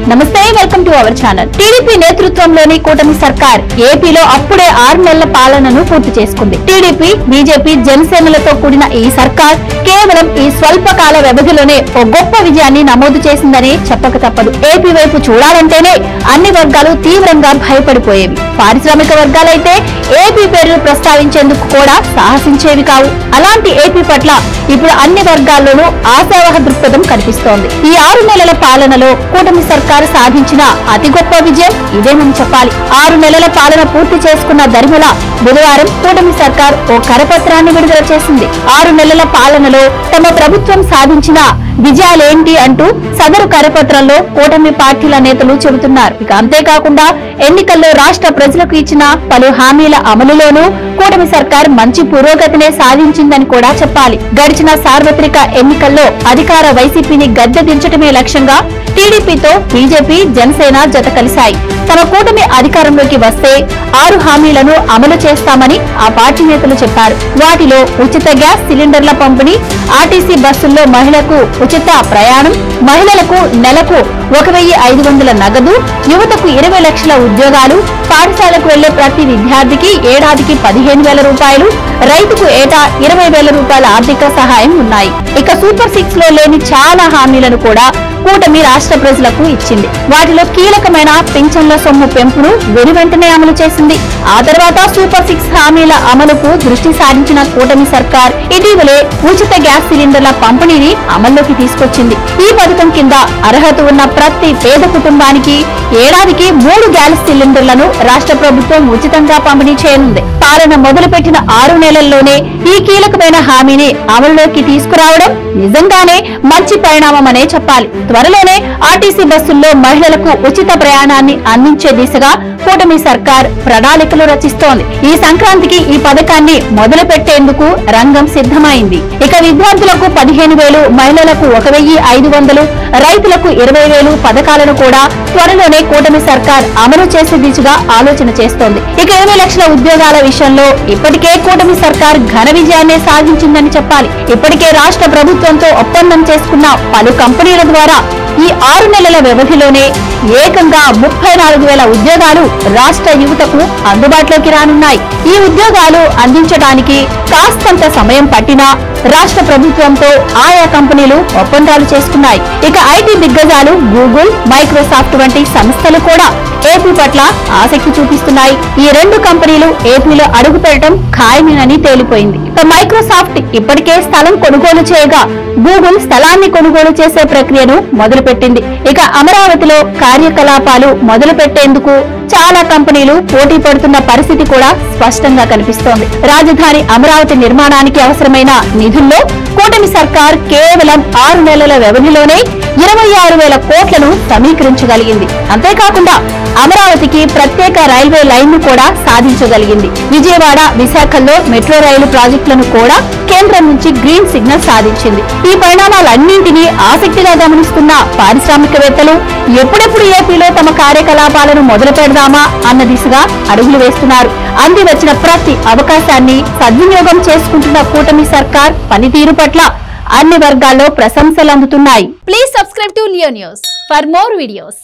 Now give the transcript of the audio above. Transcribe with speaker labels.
Speaker 1: నమస్తే, welcome to our channel. TDP నేతృత్వంలోని కూటమి సర్కార్ ఏపీలో అప్పుడే 6 నెలల పాలనను పూర్తి చేసుకుంది. టీడీపీ, బీజేపీ, జనసేనలతో కూడిన ఈ సర్కార్ కేవలం ఈ స్వల్పకాల వ్యవధిలోనే ఓ గొప్ప విజయాన్ని నమోదు చేసిందని చెప్పక తప్పదు. ఏపీ వైపు చూడాలంటేనే అన్ని వర్గాలు తీవ్రంగా భయపడిపోయేవి. పారిశ్రామిక వర్గాలైతే ఏపీ పేరును ప్రస్తావించేందుకు కూడా సాహసించేవి కావు. అలాంటి ఏపీ పట్ల ఇప్పుడు అన్ని వర్గాల్లోనూ ఆశావహ దృక్పథం కనిపిస్తోంది. ఈ 6 నెలల పాలనలో కూటమి సర్కారు సాధించిన అతి గొప్ప విజయం ఇదేనని చెప్పాలి. 6 నెలల పాలన పూర్తి చేసుకున్న దరిమిల బుధవారం కూటమి సర్కార్ ఓ కరపత్రాన్ని విడుదల చేసింది. 6 నెలల పాలనలో తమ ప్రభుత్వం సాధించిన విజయాలేంటి అంటూ సదరు కరపత్రంలో కూటమి పార్టీల నేతలు చెబుతున్నారు. ఇక అంతేకాకుండా ఎన్నికల్లో రాష్ట్ర ప్రజలకు ఇచ్చిన పలు హామీల అమలులోనూ కూటమి సర్కార్ మంచి పురోగతినే సాధించిందని కూడా చెప్పాలి. గడిచిన సార్వత్రిక ఎన్నికల్లో అధికార వైసీపీని గద్దె దించడమే లక్ష్యంగా టీడీపీతో బీజేపీ, జనసేన జత కలిశాయి. తమ కూటమి అధికారంలోకి వస్తే 6 హామీలను అమలు చేస్తామని ఆ పార్టీ నేతలు చెప్పారు. వాటిలో ఉచిత గ్యాస్ సిలిండర్ల పంపిణీ, ఆర్టీసీ బస్సుల్లో మహిళలకు ఉచిత ప్రయాణం, మహిళలకు నెలకు 1,500 నగదు, యువతకు 20 లక్షల ఉద్యోగాలు, పాఠశాలకు వెళ్లే ప్రతి విద్యార్థికి ఏడాదికి 15,000 రూపాయలు, రైతుకు ఏటా 20,000 రూపాయల ఆర్థిక సహాయం ఉన్నాయి. ఇక సూపర్ 6 లో లేని చాలా హామీలను కూడా కూటమి రాష్ట్ర ప్రజలకు ఇచ్చింది. వాటిలో కీలకమైన పింఛన్ల సొమ్ము పెంపును వెనువెంటనే అమలు చేసింది. ఆ తర్వాత సూపర్ 6 హామీల అమలుకు దృష్టి సారించిన కూటమి సర్కార్ ఇటీవలే ఉచిత గ్యాస్ సిలిండర్ల పంపిణీని అమల్లోకి తీసుకొచ్చింది. ఈ పథకం కింద అర్హత ఉన్న ప్రతి పేద కుటుంబానికి ఏడాదికి 3 గ్యాస్ సిలిండర్లను రాష్ట్ర ప్రభుత్వం ఉచితంగా పంపిణీ చేయనుంది. పాలన మొదలుపెట్టిన 6 నెలల్లోనే ఈ కీలకమైన హామీని అమలులోకి తీసుకురావడం నిజంగానే మంచి పరిణామమనే చెప్పాలి. త్వరలోనే ఆర్టీసీ బస్సుల్లో మహిళలకు ఉచిత ప్రయాణాన్ని అందించే దిశగా కూటమి సర్కార్ ప్రణాళికలు రచిస్తోంది. ఈ సంక్రాంతికి ఈ పథకాన్ని మొదలు పెట్టేందుకు రంగం సిద్ధమైంది. ఇక విద్యార్థులకు 15,000, మహిళలకు 1,500, రైతులకు 20,000 పథకాలను కూడా త్వరలోనే కూటమి సర్కార్ అమలు చేసే దిశగా ఆలోచన చేస్తోంది. ఇక 20 లక్షల ఉద్యోగాల విషయంలో ఇప్పటికే కూటమి సర్కార్ ఘన విజయాన్ని సాధించిందని చెప్పాలి. ఇప్పటికే రాష్ట్ర ప్రభుత్వంతో ఒప్పందం చేసుకున్న పలు కంపెనీల ద్వారా ఈ 6 నెలల వ్యవధిలోనే ఏకంగా 34,000 ఉద్యోగాలు రాష్ట్ర యువతకు అందుబాటులోకి రానున్నాయి. ఈ ఉద్యోగాలు అందించడానికి కాస్తంత సమయం పట్టినా రాష్ట్ర ప్రభుత్వంతో ఆయా కంపెనీలు ఒప్పందాలు చేసుకున్నాయి. ఇక ఐటీ దిగ్గజాలు గూగుల్, మైక్రోసాఫ్ట్ వంటి సంస్థలు కూడా ఏపీ పట్ల ఆసక్తి చూపిస్తున్నాయి. ఈ 2 కంపెనీలు ఏపీలో అడుగు పెట్టడం ఖాయమేనని తేలిపోయింది. ఇక మైక్రోసాఫ్ట్ ఇప్పటికే స్థలం కొనుగోలు చేయగా గూగుల్ స్థలాన్ని కొనుగోలు చేసే ప్రక్రియను మొదలుపెట్టింది. ఇక అమరావతిలో కార్యకలాపాలు మొదలు పెట్టేందుకు చాలా కంపెనీలు పోటీ పడుతున్న పరిస్థితి కూడా స్పష్టంగా కనిపిస్తోంది. రాజధాని అమరావతి నిర్మాణానికి అవసరమైన నిధుల్లో కూటమి సర్కార్ కేవలం 6 నెలల వ్యవధిలోనే 26,000 కోట్లను సమీకరించగలిగింది. అంతేకాకుండా అమరావతికి ప్రత్యేక రైల్వే లైన్ ను కూడా సాధించగలిగింది. విజయవాడ, విశాఖల్లో మెట్రో రైలు ప్రాజెక్టులను కూడా కేంద్రం నుంచి గ్రీన్ సిగ్నల్ సాధించింది. ఈ పరిణామాలన్నింటినీ ఆసక్తిగా గమనిస్తున్న పారిశ్రామికవేత్తలు ఎప్పుడెప్పుడు ఏపీలో తమ కార్యకలాపాలను మొదలు పెడదామా అన్న దిశగా అడుగులు వేస్తున్నారు. అంది వచ్చిన ప్రతి అవకాశాన్ని సద్వినియోగం చేసుకుంటున్న కూటమి సర్కార్ పనితీరు పట్ల అన్ని వర్గాల్లో ప్రశంసలు అందుతున్నాయి. Please subscribe to Leo news for more videos.